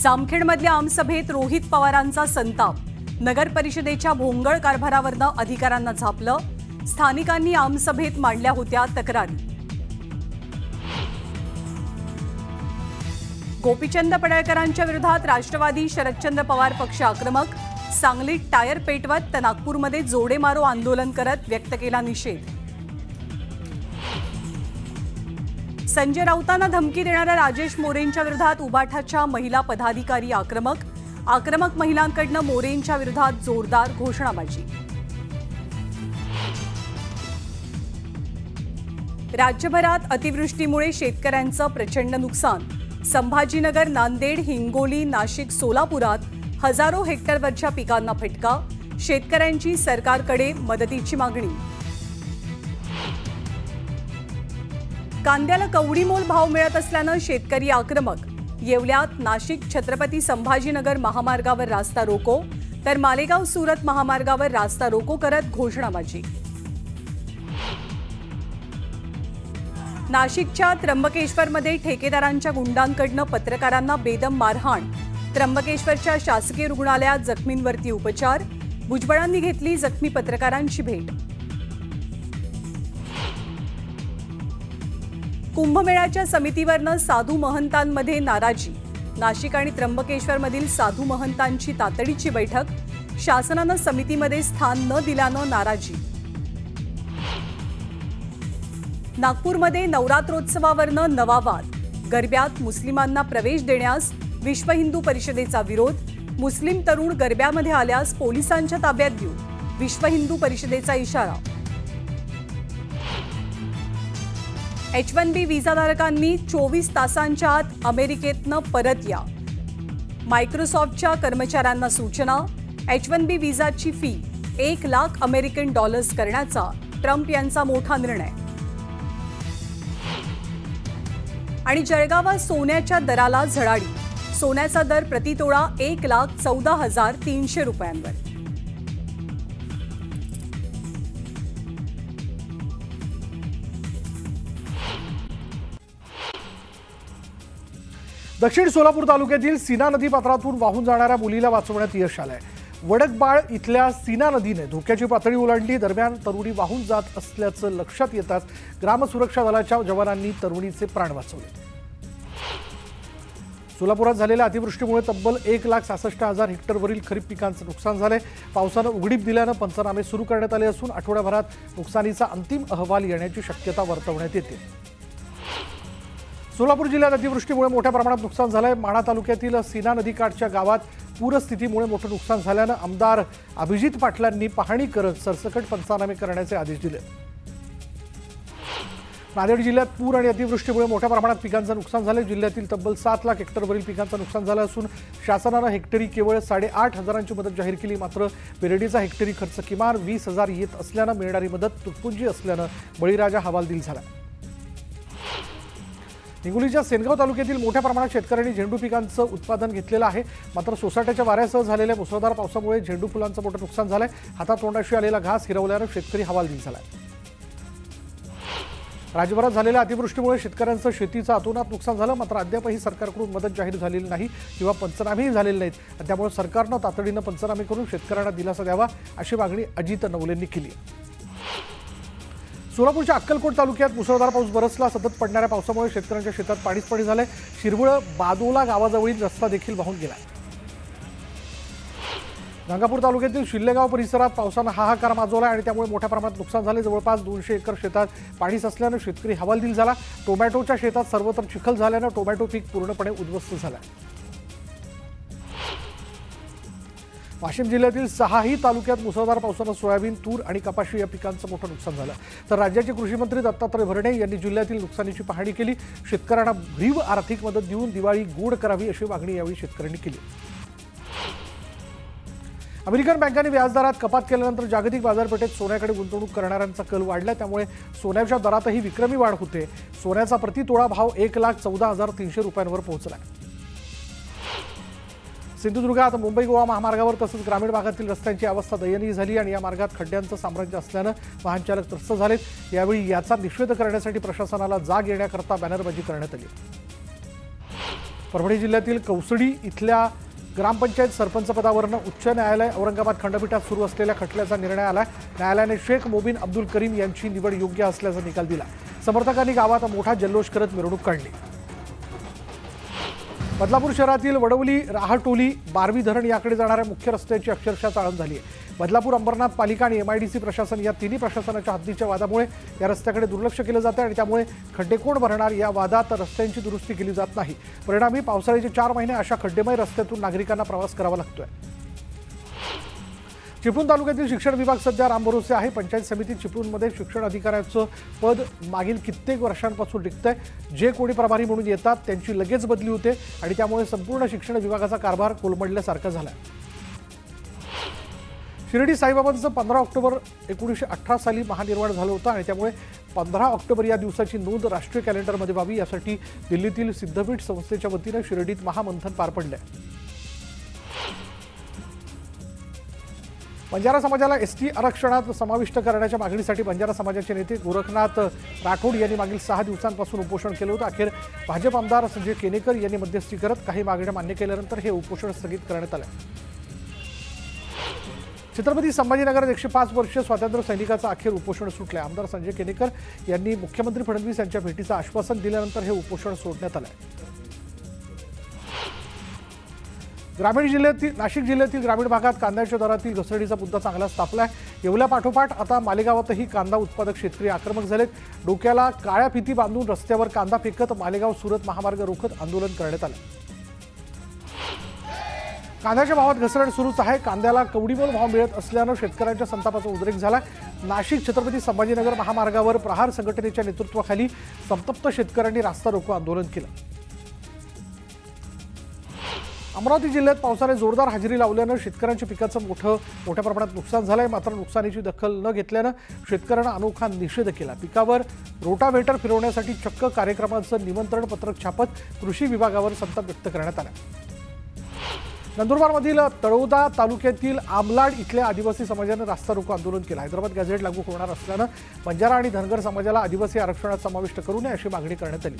जामखेडमधल्या आमसभेत रोहित पवारांचा संताप. नगर परिषदेच्या भोंगळ कारभारावरनं अधिकाऱ्यांना झापलं. स्थानिकांनी आमसभेत मांडल्या होत्या तक्रारी. गोपीचंद पडळकरांच्या विरोधात राष्ट्रवादी शरदचंद्र पवार पक्ष आक्रमक. सांगलीत टायर पेटवत तर नागपूरमध्ये जोडेमारो आंदोलन करत व्यक्त केला निषेध. संजय राऊतांना धमकी देणाऱ्या राजेश मोरेंच्या विरोधात उबाठाच्या महिला पदाधिकारी आक्रमक महिलांकडून मोरेंच्या विरोधात जोरदार घोषणाबाजी. राज्यभरात अतिवृष्टीमुळे शेतकऱ्यांचं प्रचंड नुकसान. संभाजीनगर, नांदेड, हिंगोली, नाशिक, सोलापुरात हजारो हेक्टरवरच्या पिकांना फटका. शेतकऱ्यांची सरकारकडे मदतीची मागणी. कांद्याला कवडीमोल भाव मिळत असल्यानं शेतकरी आक्रमक. येवल्यात नाशिक छत्रपती संभाजीनगर महामार्गावर रास्ता रोको तर मालेगाव सुरत महामार्गावर रास्ता रोको करत घोषणाबाजी. नाशिकच्या त्र्यंबकेश्वरमध्ये ठेकेदारांच्या गुंडांकडून पत्रकारांना बेदम मारहाण. त्र्यंबकेश्वरच्या शासकीय रुग्णालयात जखमींवरती उपचार. भुजबळांनी घेतली जखमी पत्रकारांची भेट. कुंभमेळ्याच्या समितीवरनं साधू महंतांमध्ये नाराजी. नाशिक आणि त्र्यंबकेश्वरमधील साधू महंतांची तातडीची बैठक. शासनानं समितीमध्ये स्थान न दिल्यानं नाराजी. नागपूरमध्ये नवरात्रोत्सवावरनं नवा वाद. गरब्यात मुस्लिमांना प्रवेश देण्यास विश्व हिंदू परिषदेचा विरोध. मुस्लिम तरुण गरब्यामध्ये आल्यास पोलिसांच्या ताब्यात देऊ, विश्व हिंदू परिषदेचा इशारा. H1B व्हिसाधारकांनी 24 तासांच्या आत अमेरिकेतनं परत या. मायक्रोसॉफ्टच्या कर्मचाऱ्यांना सूचना. H1B व्हिसाची फी $1 लाख करण्याचा ट्रम्प यांचा मोठा निर्णय. आणि जळगावात सोन्याच्या दराला झळाळी. सोन्याचा दर प्रतितोळा 1,14,300 रुपयांवर. दक्षिण सोलापूर तालुक्यातील सीना नदी पात्रातून वाहून जाणाऱ्या मुलीला वाचवण्यात यश आलंय. वडकबाळ इथल्या सीना नदीने धोक्याची पातळी ओलांडली. दरम्यान तरुणी वाहून जात असल्याचं लक्षात येताच ग्रामसुरक्षा दलाच्या जवानांनी तरुणीचे प्राण वाचवले. सोलापुरात झालेल्या अतिवृष्टीमुळे तब्बल 1,66,000 हेक्टरवरील खरीप पिकांचं नुकसान झालंय. पावसानं उघडीप दिल्यानं पंचनामे सुरू करण्यात आले असून आठवड्याभरात नुकसानीचा अंतिम अहवाल येण्याची शक्यता वर्तवण्यात येते. सोलापूर जिल्ह्यात अतिवृष्टीमुळे मोठ्या प्रमाणात नुकसान झालंय. माढा तालुक्यातील सीना नदीकाठच्या गावात पूरस्थितीमुळे मोठं नुकसान झाल्यानं आमदार अभिजित पाटलांनी पाहणी करत सरसकट पंचनामे करण्याचे आदेश दिले. नांदेड जिल्ह्यात पूर आणि अतिवृष्टीमुळे मोठ्या प्रमाणात पिकांचं नुकसान झालं. जिल्ह्यातील तब्बल 7 लाख हेक्टरवरील पिकांचं नुकसान झालं असून शासनानं हेक्टरी केवळ 8,500ची मदत जाहीर केली. मात्र पेरडीचा हेक्टरी खर्च किमान 20,000 येत असल्यानं मिळणारी मदत तुटपुंजी असल्यानं बळीराजा हवालदिल झाला. हिंगोलीच्या सेनगाव तालुक्यातील मोठ्या प्रमाणात शेतकऱ्यांनी झेंडू पिकांचं उत्पादन घेतलेलं आहे. मात्र सोसाट्याच्या वाऱ्यासह झालेल्या मुसळधार पावसामुळे झेंडू फुलांचं मोठं नुकसान झालंय. हातातोंडाशी आलेला घास हिरवल्यानं शेतकरी हवालदिल झालाय. राज्यभरात झालेल्या अतिवृष्टीमुळे शेतकऱ्यांचं शेतीचं अतोनात नुकसान झालं. मात्र अद्यापही सरकारकडून मदत जाहीर झालेली नाही किंवा पंचनामेही झालेले नाहीत. त्यामुळे सरकारनं तातडीनं पंचनामे करून शेतकऱ्यांना दिलासा द्यावा अशी मागणी अजित नवलेंनी केली. सोलापूरच्या अक्कलकोट तालुक्यात मुसळधार पाऊस बरसला. सतत पडणाऱ्या पावसामुळे शेतकऱ्यांच्या शेतात पाणीच पाणी झालंय. शिरवळ बादोला गावाजवळील रस्ता देखील वाहून गेलाय. गंगापूर तालुक्यातील शिल्लेगाव परिसरात पावसानं हाहाकार माजवला आणि त्यामुळे मोठ्या प्रमाणात नुकसान झाले. जवळपास 200 एकर शेतात पाणी साचल्यानं शेतकरी हवालदिल झाला. टोमॅटोच्या शेतात सर्वत्र चिखल झाल्यानं टोमॅटो पीक पूर्णपणे उद्ध्वस्त झालं. वाशिम जिल्ह्यातील 6ही तालुक्यात मुसळधार पावसानं सोयाबीन, तूर आणि कपाशी या पिकांचं मोठं नुकसान झालं. तर राज्याचे कृषी मंत्री दत्तात्रय भरणे यांनी जिल्ह्यातील नुकसानीची पाहणी केली. शेतकऱ्यांना भरीव आर्थिक मदत देऊन दिवाळी गोड करावी अशी मागणी यावेळी शेतकऱ्यांनी केली. अमेरिकन बँकांनी व्याजदरात कपात केल्यानंतर जागतिक बाजारपेठेत सोन्याकडे गुंतवणूक करणाऱ्यांचा कल वाढला. त्यामुळे सोन्याच्या दरातही विक्रमी वाढ होते. सोन्याचा प्रतितोळा भाव 1,14,300 रुपयांवर पोहोचला. सिंधुदुर्गात मुंबई गोवा महामार्गावर तसंच ग्रामीण भागातील रस्त्यांची अवस्था दयनीय झाली आणि या मार्गात खड्ड्यांचं साम्राज्य असल्यानं वाहन चालक त्रस्त झालेत. यावेळी याचा निषेध करण्यासाठी प्रशासनाला जाग येण्याकरता बॅनरबाजी करण्यात आली. परभणी जिल्ह्यातील कौसडी इथल्या ग्रामपंचायत सरपंच पदावरनं उच्च न्यायालय औरंगाबाद खंडपीठात सुरू असलेल्या खटल्याचा निर्णय आला. न्यायालयाने शेख मोबिन अब्दुल करीम यांची निवड योग्य असल्याचा निकाल दिला. समर्थकांनी गावात मोठा जल्लोष करत मिरवणूक काढली. बदलापूर शहरातील वडवली राहटोली बारवी धरण याकडे जाणाऱ्या मुख्य रस्त्याची अक्षरशः चाळण झाली आहे. बदलापूर अंबरनाथ पालिका आणि MIDC प्रशासन या तिन्ही प्रशासनाच्या हद्दीच्या वादामुळे या रस्त्याकडे दुर्लक्ष केलं जातं आणि त्यामुळे खड्डे कोण भरणार या वादात रस्त्यांची दुरुस्ती केली जात नाही. परिणामी पावसाळ्याचे 4 महिने अशा खड्डेमय रस्त्यातून नागरिकांना प्रवास करावा लागतोय. चिपळूण तालुक्यातील शिक्षण विभाग सध्या रामभरोसे आहे. पंचायत समिती चिपळूणमध्ये शिक्षण अधिकाऱ्याचं पद मागील कित्येक वर्षांपासून रिक्तंय. जे कोणी प्रभारी म्हणून येतात त्यांची लगेच बदली होते आणि त्यामुळे संपूर्ण शिक्षण विभागाचा कारभार कोलमडल्यासारखा झाला. शिर्डी साईबाबांचं 15 ऑक्टोबर 1918 साली महानिर्वाण झालं होतं आणि त्यामुळे 15 ऑक्टोबर या दिवसाची नोंद राष्ट्रीय कॅलेंडरमध्ये व्हावी यासाठी दिल्लीतील सिद्धपीठ संस्थेच्या वतीनं शिर्डीत महामंथन पार पडलंय. बंजारा समाजाला ST आरक्षणात समाविष्ट करण्याच्या मागणीसाठी बंजारा समाजाचे नेते गोरखनाथ राठोड यांनी मागील 6 दिवसांपासून उपोषण केलं होतं. अखेर भाजप आमदार संजय केनेकर यांनी मध्यस्थी करत काही मागण्या मान्य केल्यानंतर हे उपोषण स्थगित करण्यात आलं. छत्रपती संभाजीनगरात 105 वर्ष स्वातंत्र्य सैनिकाचं अखेर उपोषण सुटलंय. आमदार संजय केनेकर यांनी मुख्यमंत्री फडणवीस यांच्या भेटीचं आश्वासन दिल्यानंतर हे उपोषण सोडण्यात आलंय. नाशिक जिल्ह्यातील ग्रामीण भागात कांद्याच्या दरातील घसरणीचा मुद्दा चांगलाच तापलाय. येवल्यापाठोपाठ आता मालेगावातही कांदा उत्पादक शेतकरी आक्रमक झालेत. डोक्याला काळ्या फिती बांधून रस्त्यावर कांदा फेकत मालेगाव सुरत महामार्ग रोखत आंदोलन करण्यात आलं. कांद्याच्या भावात घसरण सुरूच आहे. कांद्याला कवडीमोल भाव मिळत असल्यानं शेतकऱ्यांच्या संतापाचा उद्रेक झाला. नाशिक छत्रपती संभाजीनगर महामार्गावर प्रहार संघटनेच्या नेतृत्वाखाली संतप्त शेतकऱ्यांनी रास्ता रोको आंदोलन केलं. अमरावती जिल्ह्यात पावसाने जोरदार हजेरी लावल्यानं शेतकऱ्यांच्या पिकाचं मोठ्या प्रमाणात नुकसान झालंय. मात्र नुकसानीची दखल न घेतल्यानं शेतकऱ्यांना अनोखा निषेध केला. पिकावर रोटावेटर फिरवण्यासाठी चक्क कार्यक्रमाचं निमंत्रण पत्रक छापत कृषी विभागावर संताप व्यक्त करण्यात आला. नंदुरबारमधील तळोदा तालुक्यातील आमलाड इथल्या आदिवासी समाजानं रास्ता रोको आंदोलन केलं. हैदराबाद गॅझेट लागू होणार असल्यानं बंजारा आणि धनगर समाजाला आदिवासी आरक्षणात समाविष्ट करू नये अशी मागणी करण्यात आली.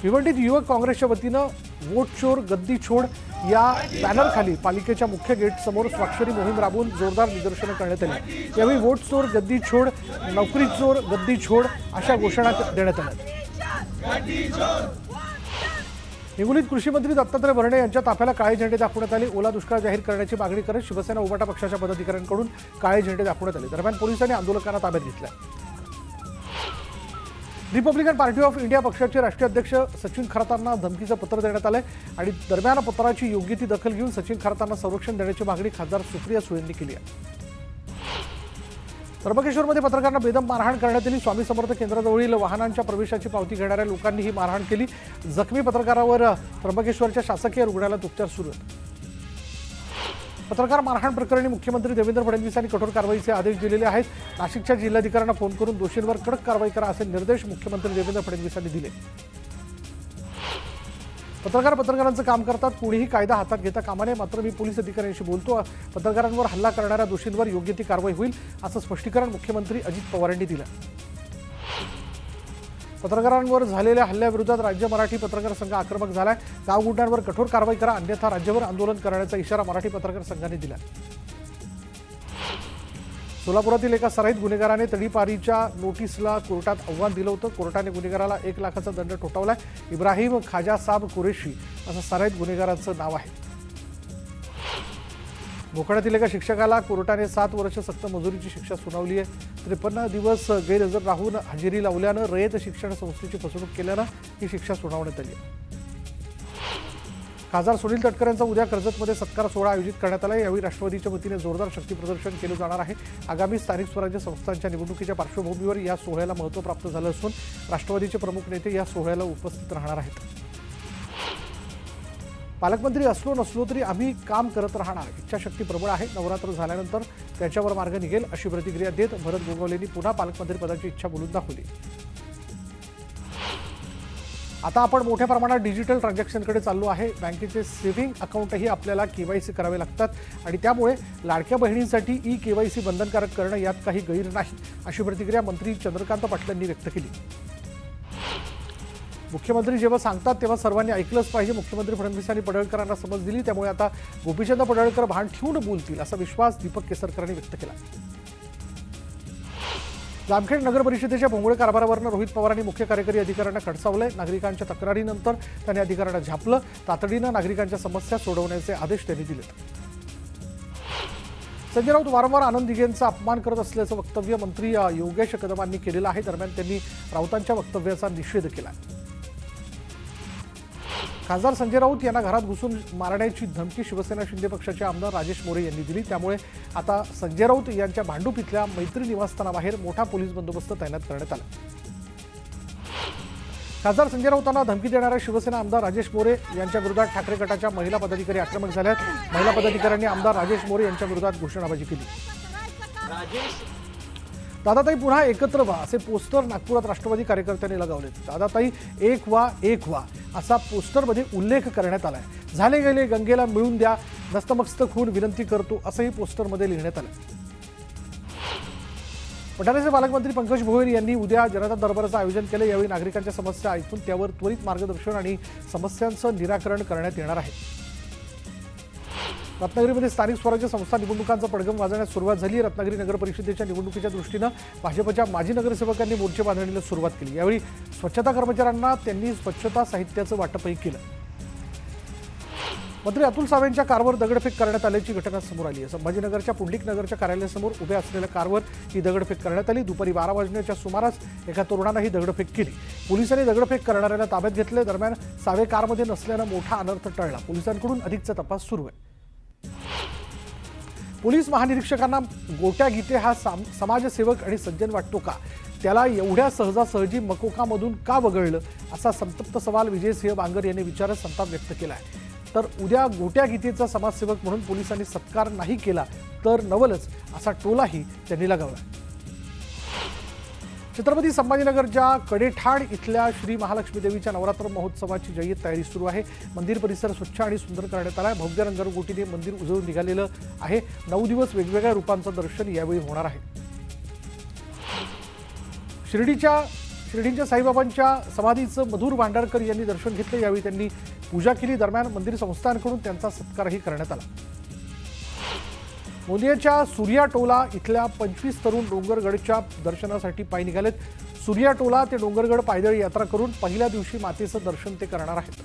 भिवंडीत युवक काँग्रेसच्या वतीनं वोट चोर गद्दी छोड या बॅनरखाली पालिकेच्या मुख्य गेटसमोर स्वाक्षरी मोहीम राबवून जोरदार निदर्शनं करण्यात आली. यावेळी वोट चोर गद्दी छोड, नोकरी चोर गद्दी छोड अशा घोषणा देण्यात आल्या. हिंगोलीत कृषी मंत्री दत्तात्रय भरणे यांच्या ताफ्याला काळे झेंडे दाखवण्यात आले. ओला दुष्काळ जाहीर करण्याची मागणी करत शिवसेना उबाटा पक्षाच्या पदाधिकाऱ्यांकडून काळे झेंडे दाखवण्यात आले. दरम्यान पोलिसांनी आंदोलकांना ताब्यात घेतलं. रिपब्लिकन पार्टी ऑफ इंडिया पक्षाचे राष्ट्रीय अध्यक्ष सचिन खरातांना धमकीचं पत्र देण्यात आलंय आणि दरम्यान पत्राची योग्य ती दखल घेऊन सचिन खरातांना संरक्षण देण्याची मागणी खासदार सुप्रिया सुळेंनी केली आहे. त्र्यंबकेश्वरमध्ये पत्रकारांना बेदम मारहाण करण्यात आली. स्वामी समर्थ केंद्राजवळील वाहनांच्या प्रवेशाची पावती घेणाऱ्या लोकांनी ही मारहाण केली. जखमी पत्रकारावर त्र्यंबकेश्वरच्या शासकीय रुग्णालयात उपचार सुरू आहेत. पत्रकार मारहाण प्रकरणी मुख्यमंत्री देवेंद्र फडणवीस यांनी कठोर कारवाईचे आदेश दिलेले आहेत. नाशिकच्या जिल्हाधिकाऱ्यांना फोन करून दोषींवर कडक कारवाई करा असे निर्देश मुख्यमंत्री देवेंद्र फडणवीस यांनी दिले. पत्रकारांचं काम करतात, कोणीही कायदा हातात घेता कामा नये. मात्र मी पोलीस अधिकाऱ्यांशी बोलतो, पत्रकारांवर हल्ला करणाऱ्या दोषींवर योग्य ती कारवाई होईल असं स्पष्टीकरण मुख्यमंत्री अजित पवार यांनी दिलं. पत्रकारांवर झालेल्या हल्ल्याविरोधात राज्य मराठी पत्रकार संघ आक्रमक झालाय. गावगुंड्यांवर कठोर कारवाई करा, अन्यथा राज्यभर आंदोलन करण्याचा इशारा मराठी पत्रकार संघाने दिला. सोलापुरातील एका सराईत गुन्हेगाराने तडीपारीच्या नोटीसला कोर्टात आव्हान दिलं होतं. कोर्टाने गुन्हेगाराला 1 लाखाचा दंड ठोठावलाय. इब्राहिम खाजासाब कुरेशी असं सराईत गुन्हेगाराचं नाव आहे. भोकड्यातील एका शिक्षकाला कोर्टाने 7 वर्ष सक्त मजुरीची शिक्षा सुनावली आहे. 53 दिवस गैरहजर राहून हजेरी लावल्यानं रयत शिक्षण संस्थेची फसवणूक केल्यानं ही शिक्षा सुनावण्यात आली. खासदार सुनील तटकरे यांचा उद्या कर्जतमध्ये सत्कार सोहळा आयोजित करण्यात आला. यावेळी राष्ट्रवादीच्या वतीने जोरदार शक्ती प्रदर्शन केलं जाणार आहे. आगामी स्थानिक स्वराज्य संस्थांच्या निवडणुकीच्या पार्श्वभूमीवर या सोहळ्याला महत्त्व प्राप्त झालं असून राष्ट्रवादीचे प्रमुख नेते या सोहळ्याला उपस्थित राहणार आहेत. पालकमंत्री असलो नसलो तरी आम्ही काम करत राहणार, इच्छाशक्ती प्रबळ आहे. नवरात्र झाल्यानंतर त्याच्यावर मार्ग निघेल अशी प्रतिक्रिया देत भरत गोगावलेंनी पुन्हा पालकमंत्री पदाची इच्छा बोलून दाखवली. आता आपण मोठ्या प्रमाणात डिजिटल ट्रान्झॅक्शनकडे चाललो आहे. बँकेचे सेव्हिंग अकाउंटही आपल्याला KYC करावे लागतात आणि त्यामुळे लाडक्या बहिणींसाठी KYC बंधनकारक करणं यात काही गैर नाही अशी प्रतिक्रिया मंत्री चंद्रकांत पाटील यांनी व्यक्त केली. मुख्यमंत्री जेव्हा सांगतात तेव्हा सर्वांनी ऐकलंच पाहिजे. मुख्यमंत्री फडणवीसांनी पडळकरांना समज दिली, त्यामुळे आता गोपीचंद पडळकर भान ठेवून बोलतील असा विश्वास दीपक केसरकरांनी व्यक्त केला. जामखेड नगर परिषदेच्या भोंगळे कारभारावरनं रोहित पवारांनी मुख्य कार्यकारी अधिकाऱ्यांना खडसावलंय. नागरिकांच्या तक्रारीनंतर त्यांनी अधिकाऱ्यांना झापलं. तातडीनं नागरिकांच्या समस्या सोडवण्याचे आदेश त्यांनी दिलेत. संजय राऊत वारंवार आनंद दिघेंचा अपमान करत असल्याचं वक्तव्य मंत्री योगेश कदमांनी केलेलं आहे. दरम्यान त्यांनी राऊतांच्या वक्तव्याचा निषेध केला. खासदार संजय राऊत यांना घरात घुसून मारण्याची धमकी शिवसेना शिंदे पक्षाचे आमदार राजेश मोरे यांनी दिली. त्यामुळे आता संजय राऊत यांच्या भांडूप इथल्या मैत्री निवासस्थानाबाहेर मोठा पोलीस बंदोबस्त तैनात करण्यात आला. खासदार संजय राऊतांना धमकी देणाऱ्या शिवसेना आमदार राजेश मोरे यांच्या विरोधात ठाकरे गटाच्या महिला पदाधिकारी आक्रमक झाल्यात. महिला पदाधिकाऱ्यांनी आमदार राजेश मोरे यांच्या विरोधात घोषणाबाजी केली. दादाताई पुन्हा एकत्र व्हा असे पोस्टर नागपुरात राष्ट्रवादी कार्यकर्त्यांनी लगावले. दादाताई एक व्हा असा पोस्टरमध्ये उल्लेख करण्यात आलाय. झाले गेले गंगेला मिळून द्या, नतमस्तक होऊन विनंती करतो असंही पोस्टरमध्ये लिहिण्यात आलं. पठाण्याचे पालकमंत्री पंकज भोयर यांनी उद्या जनता दरबाराचं आयोजन केलं. यावेळी नागरिकांच्या समस्या ऐकून त्यावर त्वरित मार्गदर्शन आणि समस्यांचं निराकरण करण्यात येणार आहे. रत्नागिरीमध्ये स्थानिक स्वराज्य संस्था निवडणुकांचा पडगम वाजवण्यास सुरुवात झाली. रत्नागिरी नगर परिषदेच्या निवडणुकीच्या दृष्टीनं भाजपच्या माजी नगरसेवकांनी मोर्चे बांधणीला सुरुवात केली. यावेळी स्वच्छता कर्मचाऱ्यांना त्यांनी स्वच्छता साहित्याचं वाटपही केलं. मंत्री अतुल सावेंच्या कारवर दगडफेक करण्यात आल्याची घटना समोर आली आहे. संभाजीनगरच्या पुंडलिक नगरच्या कार्यालयासमोर उभ्या असलेल्या कारवर ही दगडफेक करण्यात आली. दुपारी 12 वाजण्याच्या सुमारास एका तरुणानं ही दगडफेक केली. पोलिसांनी दगडफेक करणाऱ्याला ताब्यात घेतले. दरम्यान सावे कारमध्ये नसल्यानं मोठा अनर्थ टळला. पोलिसांकडून अधिकचा तपास सुरू आहे. पोलीस महानिरीक्षकांना गोट्या गीते हा समाजसेवक आणि सज्जन वाटतो का? त्याला एवढ्या सहजासहजी मकोकामधून का वगळलं असा संतप्त सवाल विजयसिंह बांगर यांनी विचारत संताप व्यक्त केला आहे. तर उद्या गोट्या गीतेचा समाजसेवक म्हणून पोलिसांनी सत्कार नाही केला तर नवलच असा टोलाही त्यांनी लगावला. छत्रपती संभाजीनगरच्या कडेठाण इथल्या श्री महालक्ष्मी देवीच्या नवरात्र महोत्सवाची जय्यत तयारी सुरू आहे. मंदिर परिसर स्वच्छ आणि सुंदर करण्यात आला आहे. भव्य रंगरंगोटीने मंदिर उजळून निघालेलं आहे. 9 दिवस वेगवेगळ्या रूपांचं दर्शन यावेळी होणार आहे. शिर्डीच्या साईबाबांच्या समाधीचं मधुर भांडारकर यांनी दर्शन घेतलं. यावेळी त्यांनी पूजा केली. दरम्यान मंदिर संस्थांकडून त्यांचा सत्कारही करण्यात आला. गोंदियाच्या सूर्याटोला इथल्या 25 तरुण डोंगरगडच्या दर्शनासाठी पायी निघालेत. सूर्याटोला ते डोंगरगड पायदळी यात्रा करून पहिल्या दिवशी मातेचं दर्शन ते करणार आहेत.